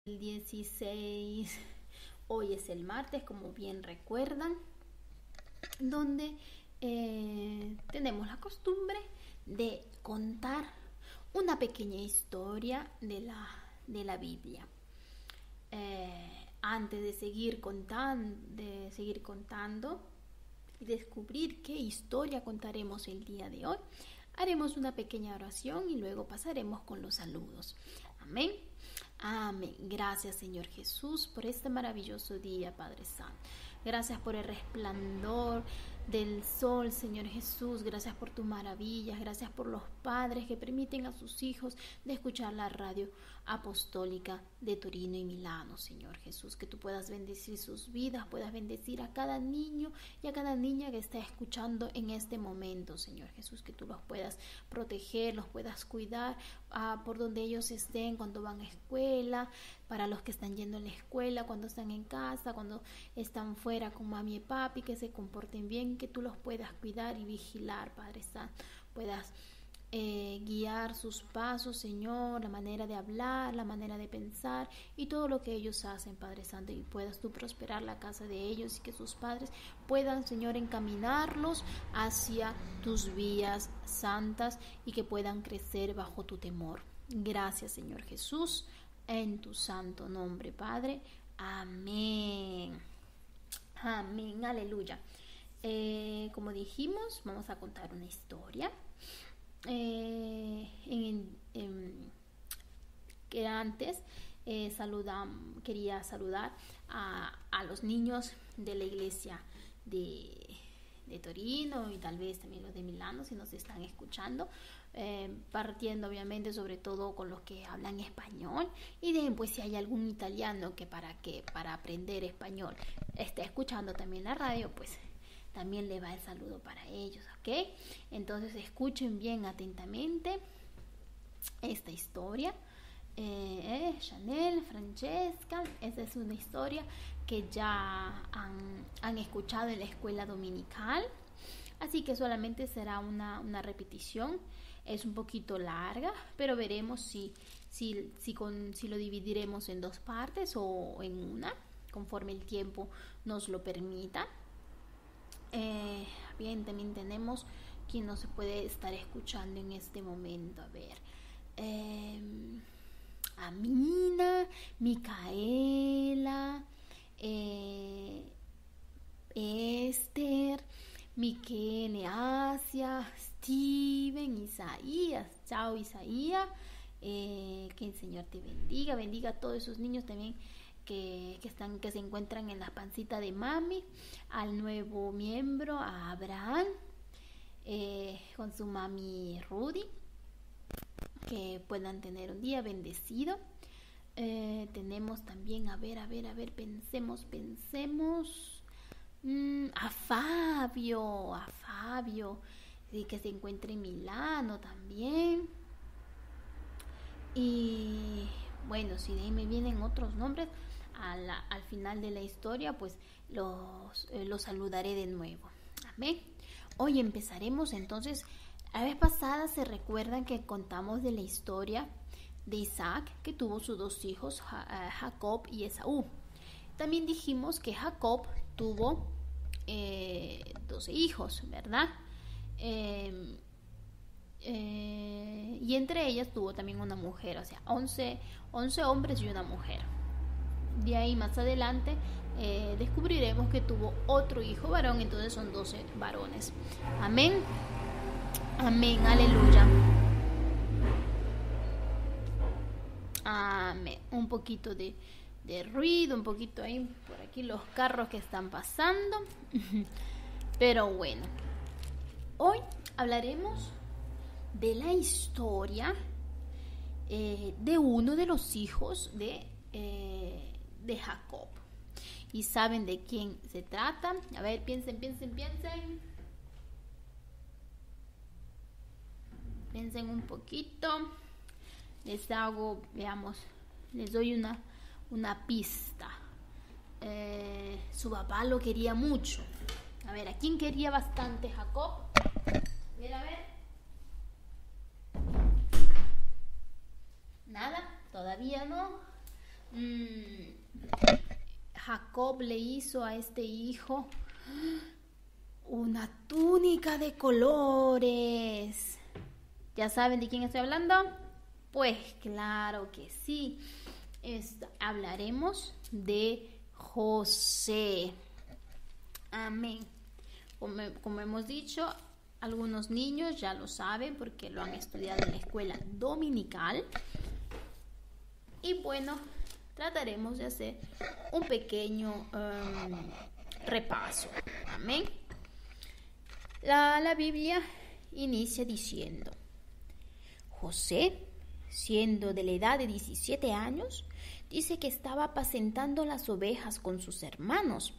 El 16, hoy es el martes, como bien recuerdan, donde tenemos la costumbre de contar una pequeña historia de la Biblia. Antes de seguir contando y descubrir qué historia contaremos el día de hoy, haremos una pequeña oración y luego pasaremos con los saludos. Amén. Amén. Gracias, Señor Jesús, por este maravilloso día, Padre Santo. Gracias por el resplandor del sol, Señor Jesús. Gracias por tus maravillas. Gracias por los padres que permiten a sus hijos de escuchar la radio apostólica de Torino y Milano, Señor Jesús. Que tú puedas bendecir sus vidas, puedas bendecir a cada niño y a cada niña que está escuchando en este momento, Señor Jesús. Que tú los puedas proteger, los puedas cuidar por donde ellos estén, cuando van a escuela, para los que están yendo a la escuela, cuando están en casa, cuando están fuera con mami y papi, que se comporten bien, que tú los puedas cuidar y vigilar, Padre Santo, puedas guiar sus pasos, Señor, la manera de hablar, la manera de pensar y todo lo que ellos hacen, Padre Santo, y puedas tú prosperar la casa de ellos y que sus padres puedan, Señor, encaminarlos hacia tus vías santas y que puedan crecer bajo tu temor. Gracias, Señor Jesús, en tu santo nombre, Padre. Amén. Amén, aleluya. Como dijimos, vamos a contar una historia. Que antes quería saludar a los niños de la iglesia de Torino y tal vez también los de Milano si nos están escuchando, partiendo obviamente sobre todo con los que hablan español, y después si hay algún italiano que para aprender español está escuchando también la radio, pues también le va el saludo para ellos, ¿ok? Entonces escuchen bien atentamente esta historia. Chanel, Francesca, esta es una historia que ya han escuchado en la escuela dominical, así que solamente será una repetición. Es un poquito larga, pero veremos si lo dividiremos en dos partes o en una, conforme el tiempo nos lo permita. Bien, también tenemos quien nos puede estar escuchando en este momento. A ver, Amina, Micaela, Esther, Miquel, Asia, Steven, Isaías. Chao, Isaías. Que el Señor te bendiga a todos esos niños también que se encuentran en la pancita de mami, al nuevo miembro, a Abraham, con su mami Rudy, que puedan tener un día bendecido. Tenemos también, a ver, pensemos, a Fabio, sí, que se encuentra en Milano también. Y bueno, si de ahí me vienen otros nombres al final de la historia, pues los saludaré de nuevo. Amén. Hoy empezaremos entonces. La vez pasada se recuerdan que contamos de la historia de Isaac, que tuvo sus dos hijos, Jacob y Esaú. También dijimos que Jacob tuvo 12 hijos, ¿verdad? Y entre ellas tuvo también una mujer, o sea, 11 hombres y una mujer. De ahí más adelante descubriremos que tuvo otro hijo varón, entonces son 12 varones. Amén. Amén, aleluya. Amén. Un poquito de ruido, un poquito ahí por aquí los carros que están pasando. Pero bueno, hoy hablaremos de la historia de uno de los hijos de Jacob. ¿Y saben de quién se trata? A ver, piensen. Piensen un poquito. Les doy una pista. Su papá lo quería mucho. A ver, ¿a quién quería bastante Jacob? A ver. Nada, todavía no. Jacob le hizo a este hijo una túnica de colores. ¿Ya saben de quién estoy hablando? Pues claro que sí. Hablaremos de José. Amén. Como hemos dicho, algunos niños ya lo saben porque lo han estudiado en la escuela dominical. Y bueno, trataremos de hacer un pequeño repaso. Amén. La Biblia inicia diciendo: José, siendo de la edad de 17 años, dice que estaba apacentando las ovejas con sus hermanos.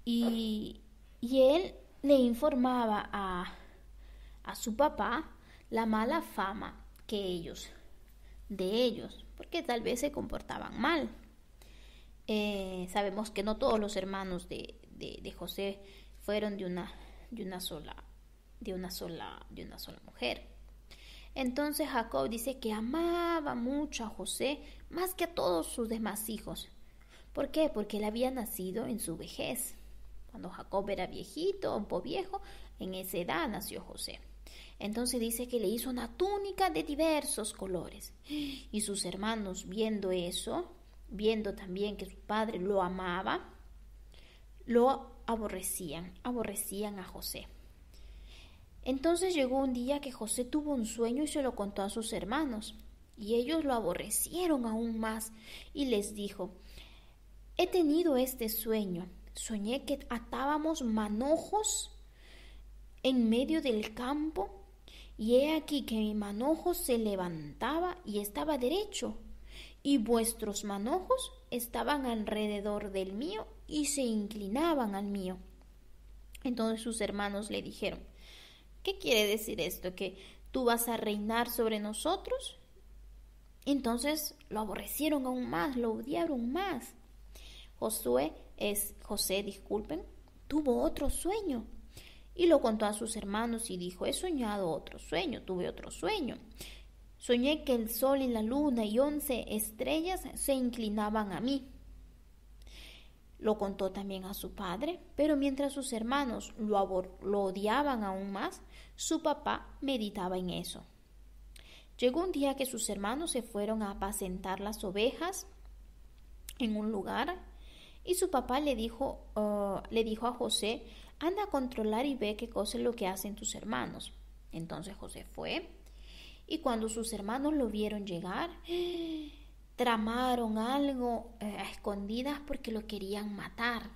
Y él le informaba a su papá la mala fama de ellos, porque tal vez se comportaban mal. Sabemos que no todos los hermanos de José fueron de una sola mujer. Entonces Jacob dice que amaba mucho a José más que a todos sus demás hijos. ¿Por qué? Porque él había nacido en su vejez. Cuando Jacob era viejito, un poco viejo, en esa edad nació José. Entonces dice que le hizo una túnica de diversos colores. Y sus hermanos, viendo eso, viendo también que su padre lo amaba, lo aborrecían a José. Entonces llegó un día que José tuvo un sueño y se lo contó a sus hermanos. Y ellos lo aborrecieron aún más y les dijo: he tenido este sueño. Soñé que atábamos manojos en medio del campo, y he aquí que mi manojo se levantaba y estaba derecho, y vuestros manojos estaban alrededor del mío y se inclinaban al mío. Entonces sus hermanos le dijeron: ¿qué quiere decir esto? ¿Que tú vas a reinar sobre nosotros? Entonces lo aborrecieron aún más, lo odiaron más. José, tuvo otro sueño y lo contó a sus hermanos y dijo: he soñado otro sueño, tuve otro sueño. Soñé que el sol y la luna y 11 estrellas se inclinaban a mí. Lo contó también a su padre, pero mientras sus hermanos lo odiaban aún más, su papá meditaba en eso. Llegó un día que sus hermanos se fueron a apacentar las ovejas en un lugar, y su papá le dijo a José: anda a controlar y ve qué cosa es lo que hacen tus hermanos. Entonces José fue, y cuando sus hermanos lo vieron llegar, tramaron algo a escondidas porque lo querían matar.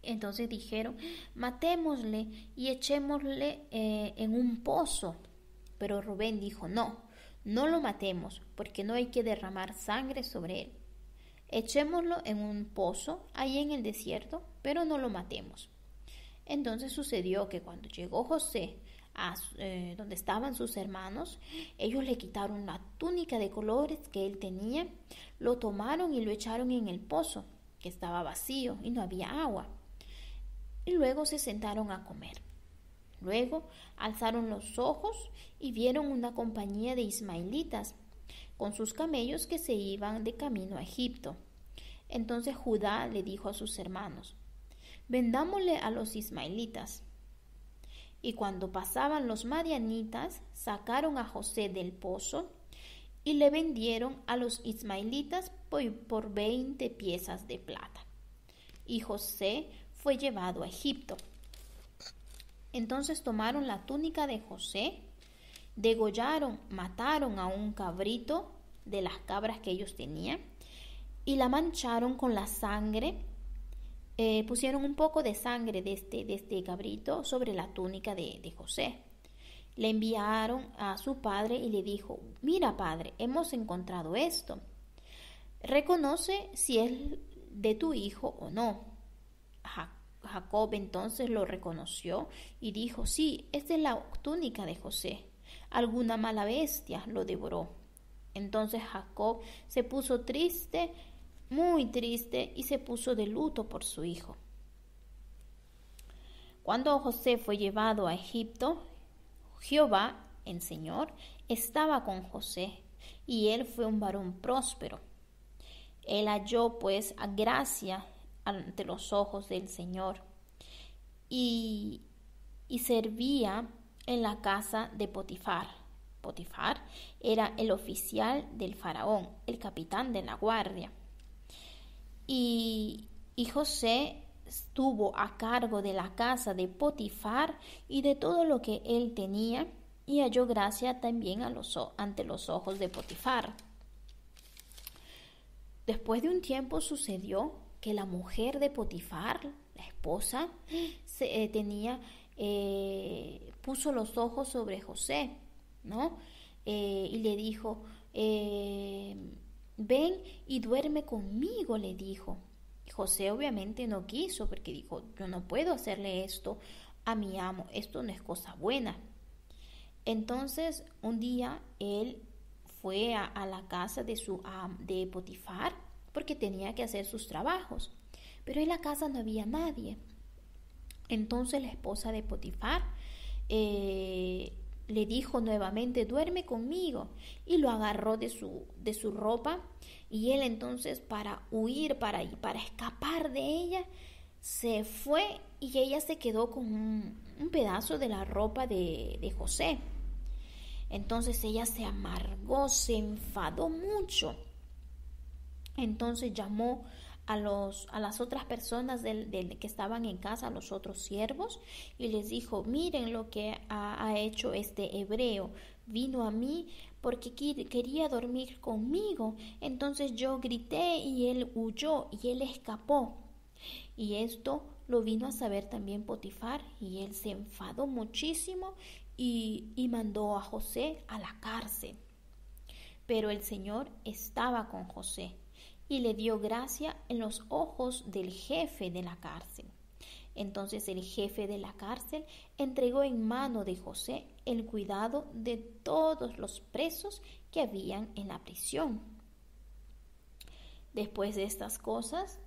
Entonces dijeron: matémosle y echémosle en un pozo. Pero Rubén dijo: no lo matemos, porque no hay que derramar sangre sobre él. Echémoslo en un pozo ahí en el desierto, pero no lo matemos. Entonces sucedió que cuando llegó José donde estaban sus hermanos, ellos le quitaron la túnica de colores que él tenía, lo tomaron y lo echaron en el pozo, que estaba vacío y no había agua. Y luego se sentaron a comer. Luego alzaron los ojos y vieron una compañía de ismaelitas con sus camellos que se iban de camino a Egipto. Entonces Judá le dijo a sus hermanos: vendámosle a los ismaelitas. Y cuando pasaban los madianitas, sacaron a José del pozo y le vendieron a los ismaelitas por 20 piezas de plata. Y José fue llevado a Egipto. Entonces tomaron la túnica de José, mataron a un cabrito de las cabras que ellos tenían y la mancharon con la sangre. Pusieron un poco de sangre de este cabrito sobre la túnica de José. Le enviaron a su padre y le dijo: mira, padre, hemos encontrado esto. Reconoce si es de tu hijo o no. Jacob entonces lo reconoció y dijo: sí, esta es la túnica de José. Alguna mala bestia lo devoró. Entonces Jacob se puso triste, muy triste, y se puso de luto por su hijo. Cuando José fue llevado a Egipto, Jehová, el Señor, estaba con José, y él fue un varón próspero. Él halló pues gracia ante los ojos del Señor y, y servía en la casa de Potifar. Potifar era el oficial del faraón, el capitán de la guardia. Y José estuvo a cargo de la casa de Potifar y de todo lo que él tenía, y halló gracia también ante los ojos de Potifar. Después de un tiempo sucedió que la mujer de Potifar, la esposa, puso los ojos sobre José, ¿no? Y le dijo, ven y duerme conmigo, le dijo. José obviamente no quiso, porque dijo, yo no puedo hacerle esto a mi amo, esto no es cosa buena. Entonces un día él fue a la casa de Potifar porque tenía que hacer sus trabajos, pero en la casa no había nadie. Entonces la esposa de Potifar le dijo nuevamente, duerme conmigo, y lo agarró de su ropa, y él entonces para huir, para escapar de ella, se fue, y ella se quedó con un pedazo de la ropa de José. Entonces ella se amargó, se enfadó mucho. Entonces llamó a las otras personas que estaban en casa, a los otros siervos, y les dijo, miren lo que ha hecho este hebreo. Vino a mí porque quería dormir conmigo. Entonces yo grité y él huyó y él escapó. Y esto lo vino a saber también Potifar, y él se enfadó muchísimo y mandó a José a la cárcel. Pero el Señor estaba con José y le dio gracia en los ojos del jefe de la cárcel. Entonces el jefe de la cárcel entregó en mano de José el cuidado de todos los presos que habían en la prisión. Después de estas cosas,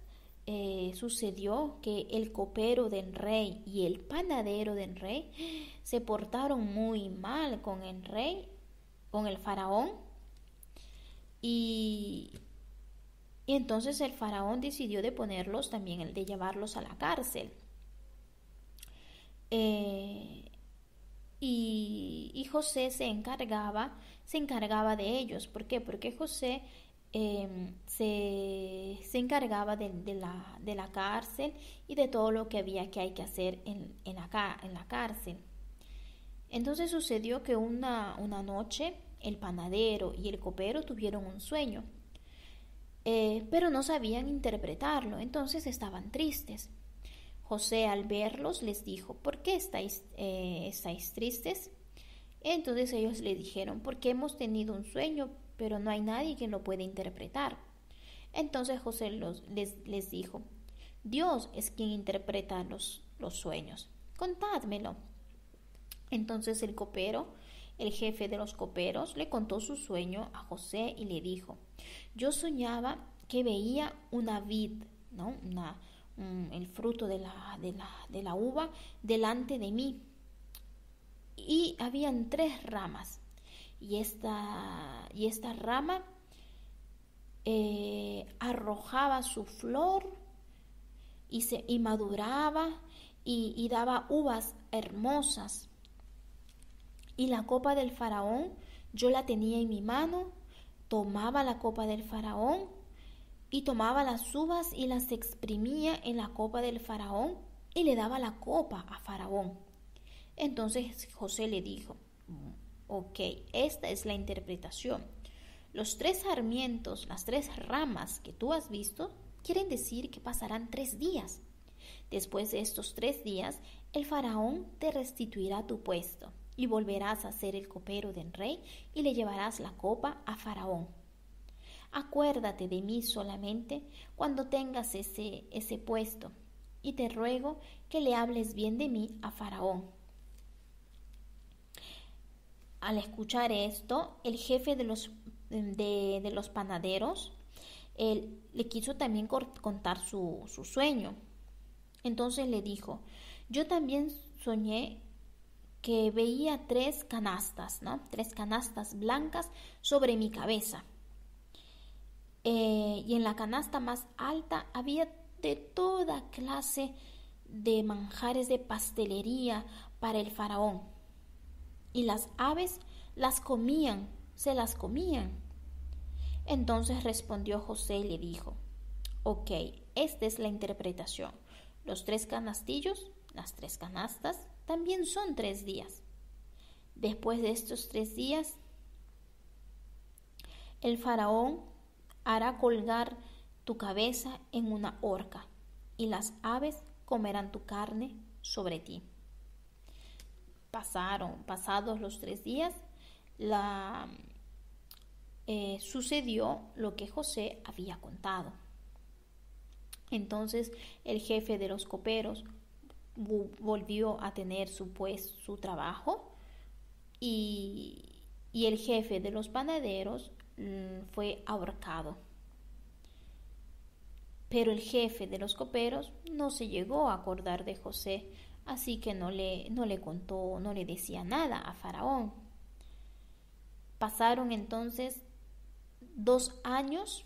sucedió que el copero del rey y el panadero del rey se portaron muy mal con el rey, con el faraón, y entonces el faraón decidió de ponerlos también, de llevarlos a la cárcel. Y José se encargaba de ellos. ¿Por qué? Porque José se encargaba de la cárcel y de todo lo que hay que hacer en la cárcel. Entonces sucedió que una noche el panadero y el copero tuvieron un sueño, pero no sabían interpretarlo, entonces estaban tristes. José, al verlos, les dijo, ¿por qué estáis tristes? Entonces ellos le dijeron, porque hemos tenido un sueño, pero no hay nadie que lo pueda interpretar. Entonces José les dijo, Dios es quien interpreta los sueños, contádmelo. Entonces el copero, el jefe de los coperos, le contó su sueño a José y le dijo, yo soñaba que veía una vid, ¿no? El fruto de la uva delante de mí, y habían 3 ramas, y esta rama arrojaba su flor y maduraba y daba uvas hermosas. Y la copa del faraón yo la tenía en mi mano, tomaba la copa del faraón y tomaba las uvas y las exprimía en la copa del faraón y le daba la copa a faraón. Entonces José le dijo, ok, esta es la interpretación. Los 3 sarmientos, las 3 ramas que tú has visto, quieren decir que pasarán 3 días. Después de estos 3 días, el faraón te restituirá tu puesto y volverás a ser el copero del rey y le llevarás la copa a faraón. Acuérdate de mí solamente cuando tengas ese puesto, y te ruego que le hables bien de mí a faraón. Al escuchar esto, el jefe de los panaderos le quiso también contar su sueño. Entonces le dijo, yo también soñé que veía 3 canastas, ¿no? 3 canastas blancas sobre mi cabeza. Y en la canasta más alta había de toda clase de manjares de pastelería para el faraón. Y las aves las comían, se las comían. Entonces respondió José y le dijo: ok, esta es la interpretación. Los 3 canastillos, las 3 canastas, también son 3 días. Después de estos 3 días, el faraón hará colgar tu cabeza en una horca y las aves comerán tu carne sobre ti. Pasados los 3 días, sucedió lo que José había contado. Entonces el jefe de los coperos volvió a tener su trabajo y el jefe de los panaderos fue ahorcado. Pero el jefe de los coperos no se llegó a acordar de José, así que no le contó, no le decía nada a Faraón. Pasaron entonces 2 años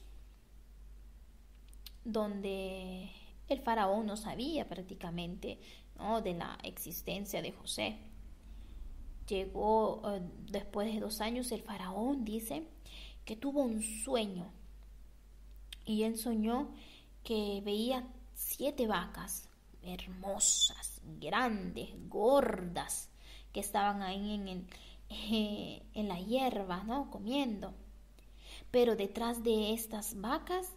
donde el faraón no sabía prácticamente, ¿no?, de la existencia de José. Llegó después de 2 años, el faraón dice que tuvo un sueño y él soñó que veía 7 vacas hermosas, grandes, gordas, que estaban ahí en la hierba, ¿no?, comiendo. Pero detrás de estas vacas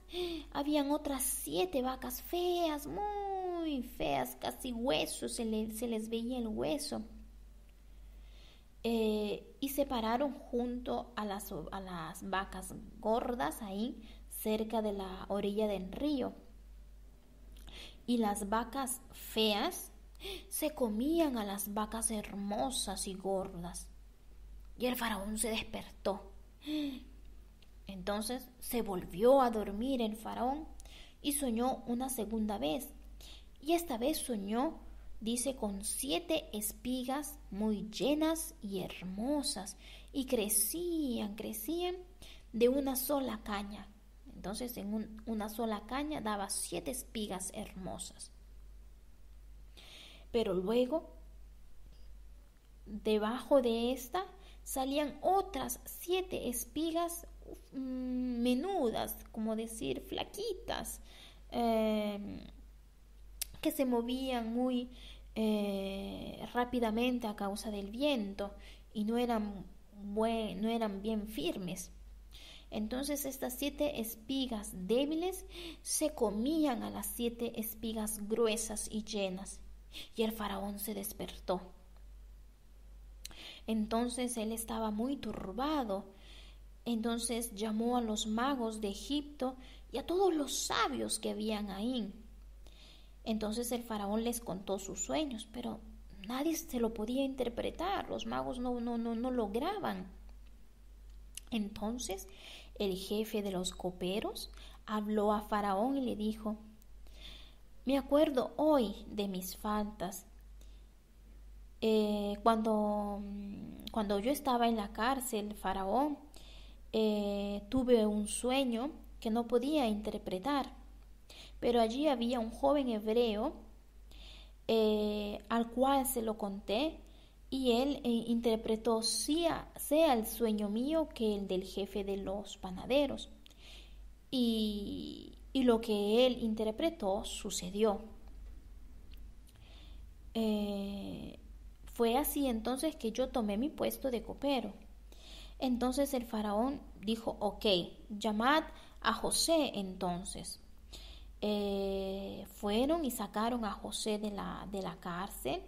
habían otras 7 vacas feas, muy feas, casi huesos, se les veía el hueso. Y se pararon junto a las vacas gordas ahí, cerca de la orilla del río. Y las vacas feas se comían a las vacas hermosas y gordas. Y el faraón se despertó. Entonces se volvió a dormir el faraón y soñó una segunda vez. Y esta vez soñó, dice, con 7 espigas muy llenas y hermosas, y crecían de una sola caña. Entonces en una sola caña daba 7 espigas hermosas. Pero luego, debajo de esta, salían otras 7 espigas menudas, como decir, flaquitas, que se movían muy rápidamente a causa del viento y no eran bien firmes. Entonces estas 7 espigas débiles se comían a las 7 espigas gruesas y llenas, y el faraón se despertó. Entonces él estaba muy turbado. Entonces llamó a los magos de Egipto y a todos los sabios que habían ahí. Entonces el faraón les contó sus sueños, pero nadie se lo podía interpretar. Los magos no lograban. Entonces el jefe de los coperos habló a Faraón y le dijo: me acuerdo hoy de mis faltas. Cuando yo estaba en la cárcel, Faraón, tuve un sueño que no podía interpretar, pero allí había un joven hebreo al cual se lo conté, y él interpretó sea el sueño mío que el del jefe de los panaderos, y lo que él interpretó sucedió. Fue así entonces que yo tomé mi puesto de copero. Entonces el faraón dijo: ok, llamad a José. Entonces fueron y sacaron a José de la cárcel,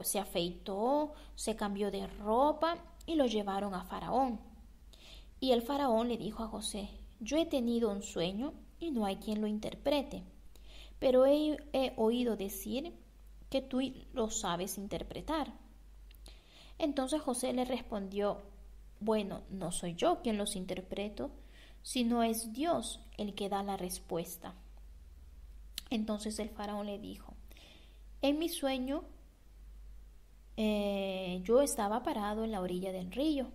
se afeitó, se cambió de ropa y lo llevaron a Faraón. Y el faraón le dijo a José: yo he tenido un sueño y no hay quien lo interprete, pero he oído decir que tú lo sabes interpretar. Entonces José le respondió: bueno, no soy yo quien los interpreto, sino es Dios el que da la respuesta. Entonces el faraón le dijo: en mi sueño yo estaba parado en la orilla del río,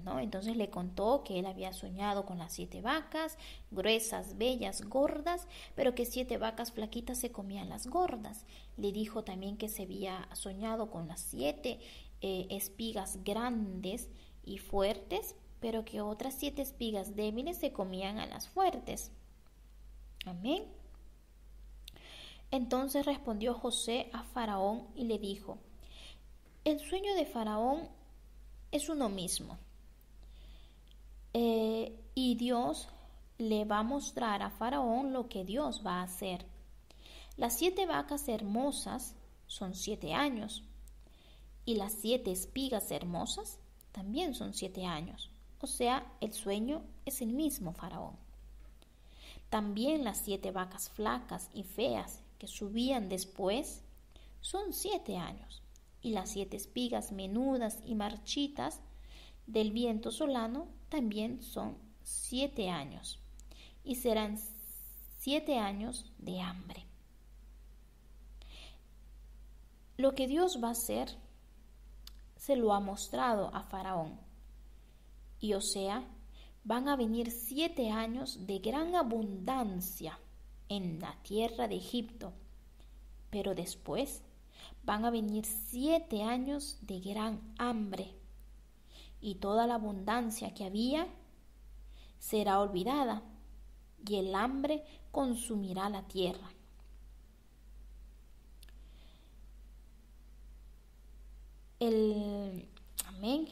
¿no? Entonces le contó que él había soñado con las 7 vacas, gruesas, bellas, gordas, pero que 7 vacas flaquitas se comían las gordas. Le dijo también que se había soñado con las 7 espigas grandes y fuertes, pero que otras 7 espigas débiles se comían a las fuertes. Amén. Entonces respondió José a Faraón y le dijo: el sueño de Faraón es uno mismo. Y Dios le va a mostrar a Faraón lo que Dios va a hacer. Las 7 vacas hermosas son 7 años, y las 7 espigas hermosas también son 7 años. O sea, el sueño es el mismo, Faraón. También las 7 vacas flacas y feas que subían después son 7 años, y las 7 espigas menudas y marchitas del viento solano también son 7 años, y serán 7 años de hambre. Lo que Dios va a hacer se lo ha mostrado a Faraón, y o sea, van a venir 7 años de gran abundancia en la tierra de Egipto, pero después van a venir 7 años de gran hambre, y toda la abundancia que había será olvidada, y el hambre consumirá la tierra. Amén.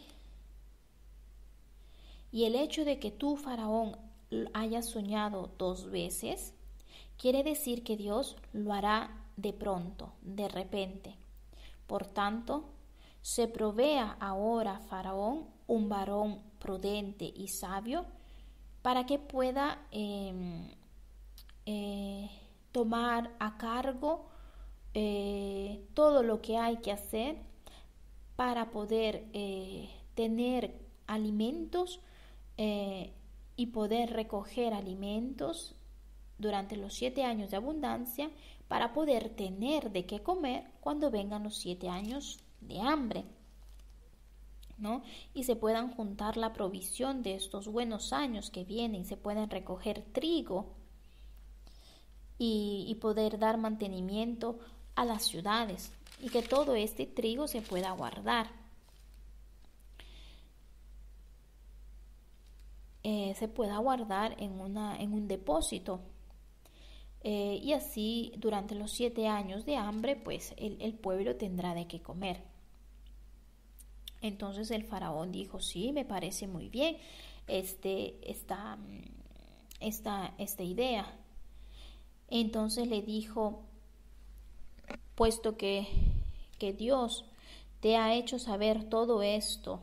Y el hecho de que tú, Faraón, hayas soñado 2 veces, quiere decir que Dios lo hará de pronto, de repente. Por tanto, se provea ahora Faraón un varón prudente y sabio para que pueda tomar a cargo todo lo que hay que hacer para poder tener alimentos y poder recoger alimentos durante los 7 años de abundancia, para poder tener de qué comer cuando vengan los 7 años de hambre, ¿no? Y se puedan juntar la provisión de estos buenos años que vienen, se pueden recoger trigo y poder dar mantenimiento a las ciudades, y que todo este trigo se pueda guardar. Se pueda guardar en un depósito. Y así durante los 7 años de hambre, pues el pueblo tendrá de qué comer. Entonces el faraón dijo: sí, me parece muy bien esta idea. Entonces le dijo: puesto que Dios te ha hecho saber todo esto,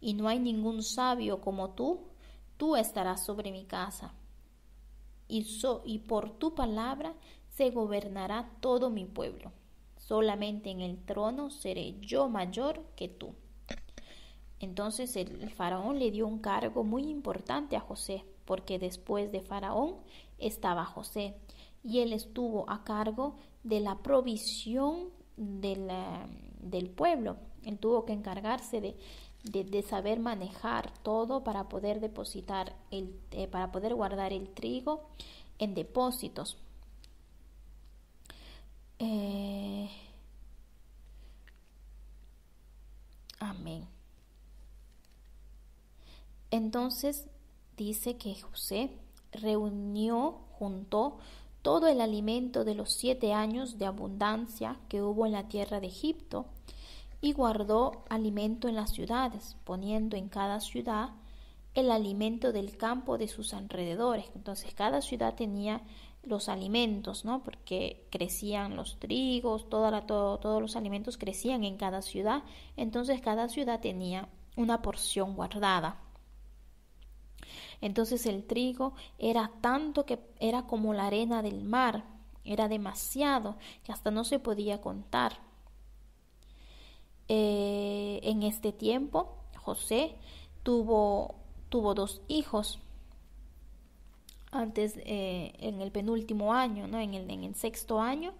y no hay ningún sabio como tú estarás sobre mi casa. Y por tu palabra se gobernará todo mi pueblo. Solamente en el trono seré yo mayor que tú. Entonces el faraón le dio un cargo muy importante a José, porque después de Faraón estaba José, y él estuvo a cargo de la provisión del pueblo. Él tuvo que encargarse de saber manejar todo para poder depositar para poder guardar el trigo en depósitos. Amén. Entonces dice que José juntó todo el alimento de los 7 años de abundancia que hubo en la tierra de Egipto, y guardó alimento en las ciudades, poniendo en cada ciudad el alimento del campo de sus alrededores. Entonces cada ciudad tenía los alimentos, ¿no? Porque crecían los trigos, todos los alimentos crecían en cada ciudad. Entonces cada ciudad tenía una porción guardada. Entonces el trigo era tanto que era como la arena del mar, era demasiado que hasta no se podía contar. En este tiempo José tuvo 2 hijos. Antes, en el penúltimo año, ¿no? En el 6º año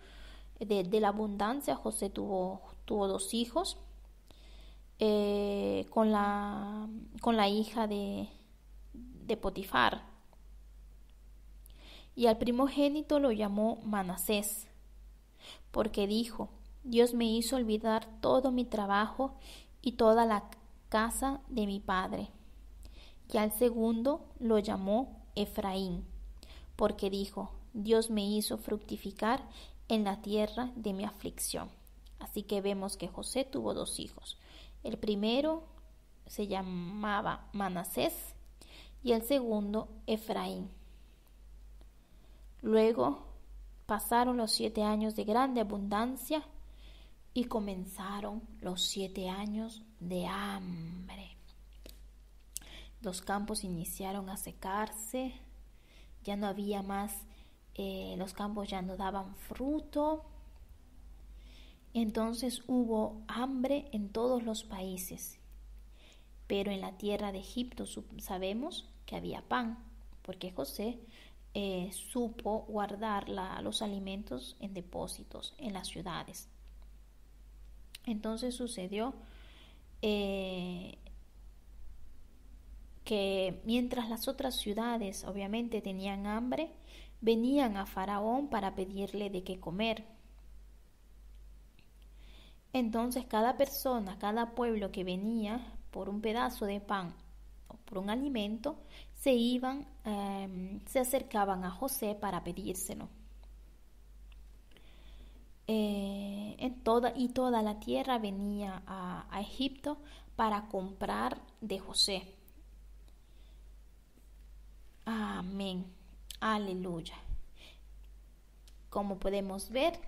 de la abundancia, José tuvo 2 hijos, con la hija de Potifar. Y al primogénito lo llamó Manasés, porque dijo: Dios me hizo olvidar todo mi trabajo y toda la casa de mi padre. Y al segundo lo llamó Efraín, porque dijo: Dios me hizo fructificar en la tierra de mi aflicción. Así que vemos que José tuvo 2 hijos. El primero se llamaba Manasés y el segundo Efraín. Luego pasaron los 7 años de grande abundancia y comenzaron los 7 años de hambre. Los campos iniciaron a secarse, ya no había más, los campos ya no daban fruto. Entonces hubo hambre en todos los países, pero en la tierra de Egipto sabemos que había pan, porque José supo guardar los alimentos en depósitos en las ciudades. Entonces sucedió que mientras las otras ciudades obviamente tenían hambre, venían a Faraón para pedirle de qué comer. Entonces cada persona, cada pueblo que venía por un pedazo de pan o por un alimento, se acercaban a José para pedírselo. Toda la tierra venía a Egipto para comprar de José. Amén. Aleluya. Como podemos ver,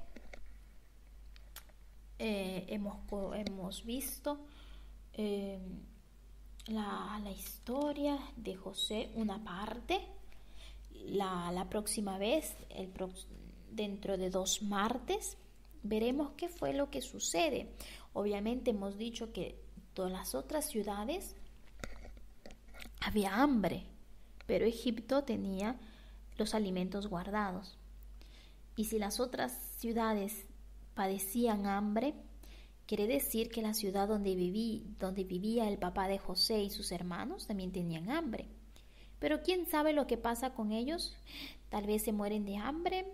hemos visto la historia de José, una parte. La próxima vez, dentro de 2 martes, veremos qué fue lo que sucede. Obviamente hemos dicho que todas las otras ciudades había hambre, pero Egipto tenía los alimentos guardados. Y si las otras ciudades padecían hambre, quiere decir que la ciudad donde vivía el papá de José y sus hermanos también tenían hambre. Pero quién sabe lo que pasa con ellos. Tal vez se mueren de hambre,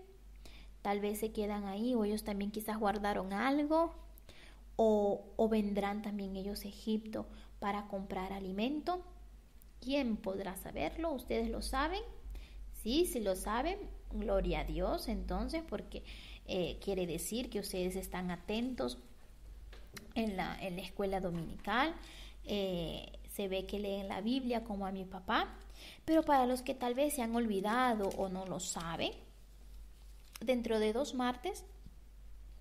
tal vez se quedan ahí, o ellos también quizás guardaron algo, o vendrán también ellos a Egipto para comprar alimento. ¿Quién podrá saberlo? ¿Ustedes lo saben? Sí, si lo saben, gloria a Dios entonces, porque quiere decir que ustedes están atentos en la escuela dominical. Se ve que leen la Biblia como a mi papá. Pero para los que tal vez se han olvidado o no lo saben, dentro de 2 martes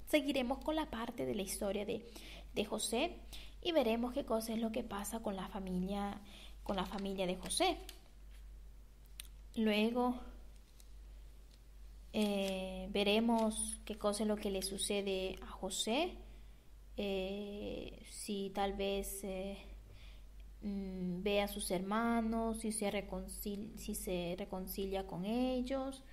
seguiremos con la parte de la historia de José y veremos qué cosa es lo que pasa con la familia de José. Luego veremos qué cosa es lo que le sucede a José, si tal vez ve a sus hermanos, si se reconcilia con ellos,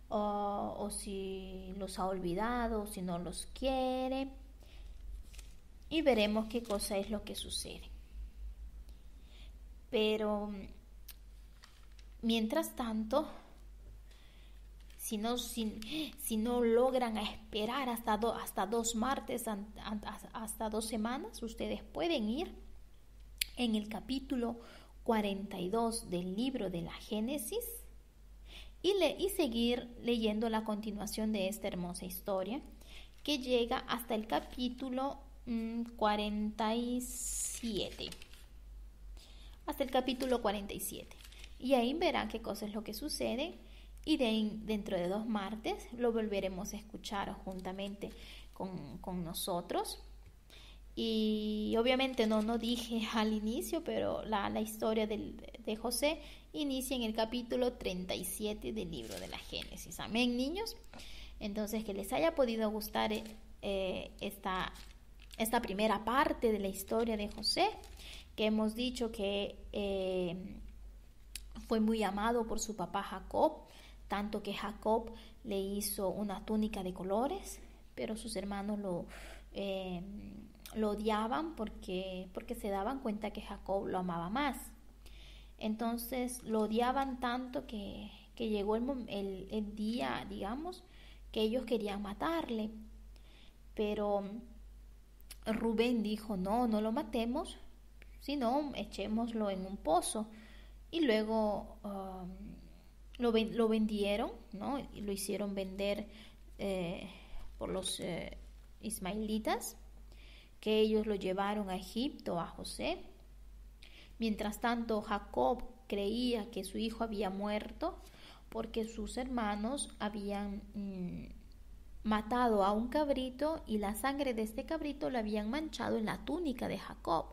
o si los ha olvidado, o si no los quiere, y veremos qué cosa es lo que sucede. Pero mientras tanto, si no logran esperar hasta 2 martes, hasta 2 semanas, ustedes pueden ir en el capítulo 42 del libro de la Génesis y seguir leyendo la continuación de esta hermosa historia, que llega hasta el capítulo 47. Hasta el capítulo 47. Y ahí verán qué cosa es lo que sucede. Y dentro de 2 martes lo volveremos a escuchar juntamente con nosotros. Y obviamente no dije al inicio, pero la historia de José inicia en el capítulo 37 del libro de la Génesis. Amén, niños. Entonces, que les haya podido gustar esta primera parte de la historia de José, que hemos dicho que fue muy amado por su papá Jacob, tanto que Jacob le hizo una túnica de colores, pero sus hermanos lo odiaban porque se daban cuenta que Jacob lo amaba más. Entonces lo odiaban tanto que llegó el día, digamos, que ellos querían matarle. Pero Rubén dijo, no lo matemos, sino echémoslo en un pozo. Y luego lo vendieron, ¿no? Y lo hicieron vender por los ismaelitas, que ellos lo llevaron a Egipto, a José. Mientras tanto, Jacob creía que su hijo había muerto porque sus hermanos habían matado a un cabrito y la sangre de este cabrito lo habían manchado en la túnica de Jacob.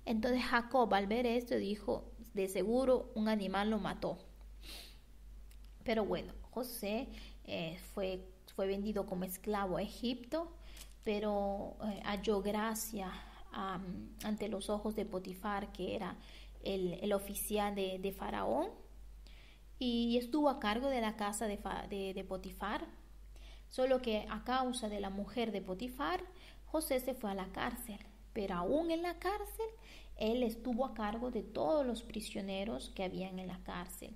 Entonces Jacob, al ver esto, dijo, de seguro un animal lo mató. Pero bueno, José fue vendido como esclavo a Egipto, pero halló gracia ante los ojos de Potifar, que era el oficial de Faraón, y estuvo a cargo de la casa de Potifar. Solo que a causa de la mujer de Potifar, José se fue a la cárcel, pero aún en la cárcel, él estuvo a cargo de todos los prisioneros que habían en la cárcel.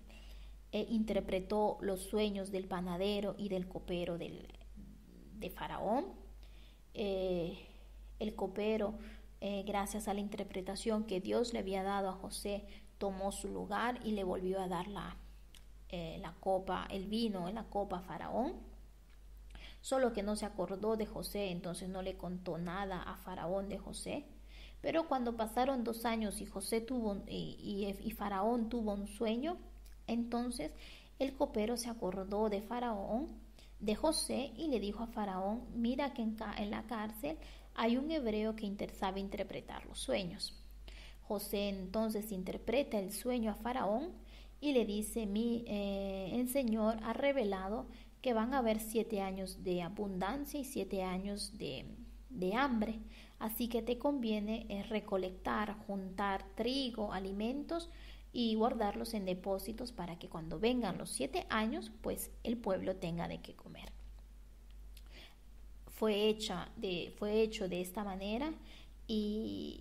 Interpretó los sueños del panadero y del copero de Faraón. El copero, gracias a la interpretación que Dios le había dado a José, tomó su lugar y le volvió a dar la copa, el vino en la copa a Faraón. Solo que no se acordó de José, entonces no le contó nada a Faraón de José. Pero cuando pasaron 2 años y Faraón tuvo un sueño, entonces el copero se acordó de Faraón, de José, y le dijo a Faraón, mira que en la cárcel hay un hebreo que sabe interpretar los sueños. José entonces interpreta el sueño a Faraón y le dice, el Señor ha revelado que van a haber 7 años de abundancia y 7 años de hambre. Así que te conviene recolectar, juntar trigo, alimentos y guardarlos en depósitos para que cuando vengan los 7 años, pues el pueblo tenga de qué comer. Fue hecho de esta manera y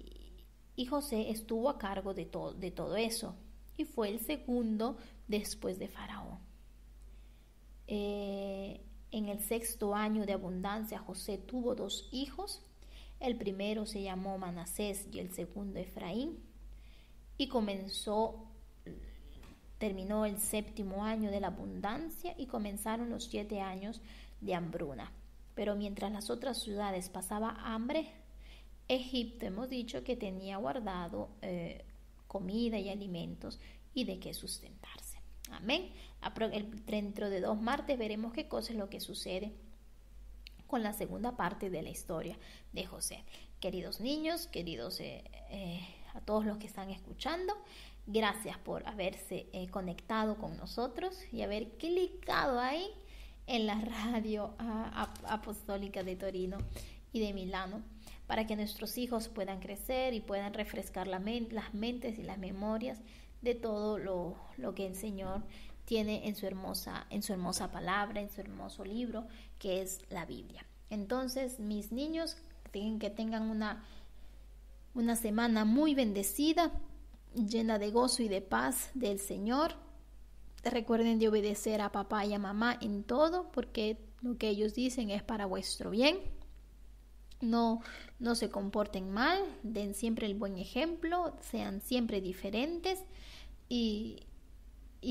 José estuvo a cargo de todo eso y fue el segundo después de Faraón. En el 6º año de abundancia, José tuvo 2 hijos. El primero se llamó Manasés y el segundo Efraín. Y terminó el 7º año de la abundancia y comenzaron los 7 años de hambruna. Pero mientras las otras ciudades pasaban hambre, Egipto, hemos dicho que tenía guardado comida y alimentos y de qué sustentarse. Amén. Dentro de 2 martes veremos qué cosa es lo que sucede con la segunda parte de la historia de José. Queridos niños, queridos a todos los que están escuchando, gracias por haberse conectado con nosotros y haber clicado ahí en la radio apostólica de Torino y de Milano, para que nuestros hijos puedan crecer y puedan refrescar las mentes y las memorias de todo lo que el Señor tiene en su hermosa palabra, en su hermoso libro que es la Biblia. Entonces, mis niños, que tengan una semana muy bendecida, llena de gozo y de paz del Señor. Recuerden de obedecer a papá y a mamá en todo, porque lo que ellos dicen es para vuestro bien. No se comporten mal, den siempre el buen ejemplo, sean siempre diferentes y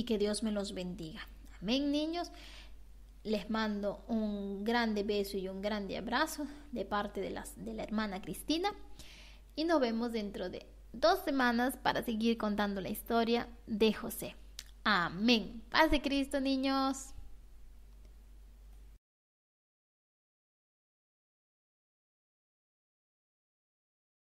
que Dios me los bendiga. Amén, niños. Les mando un grande beso y un grande abrazo de parte de la hermana Cristina y nos vemos dentro de 2 semanas para seguir contando la historia de José. Amén. Paz de Cristo, niños.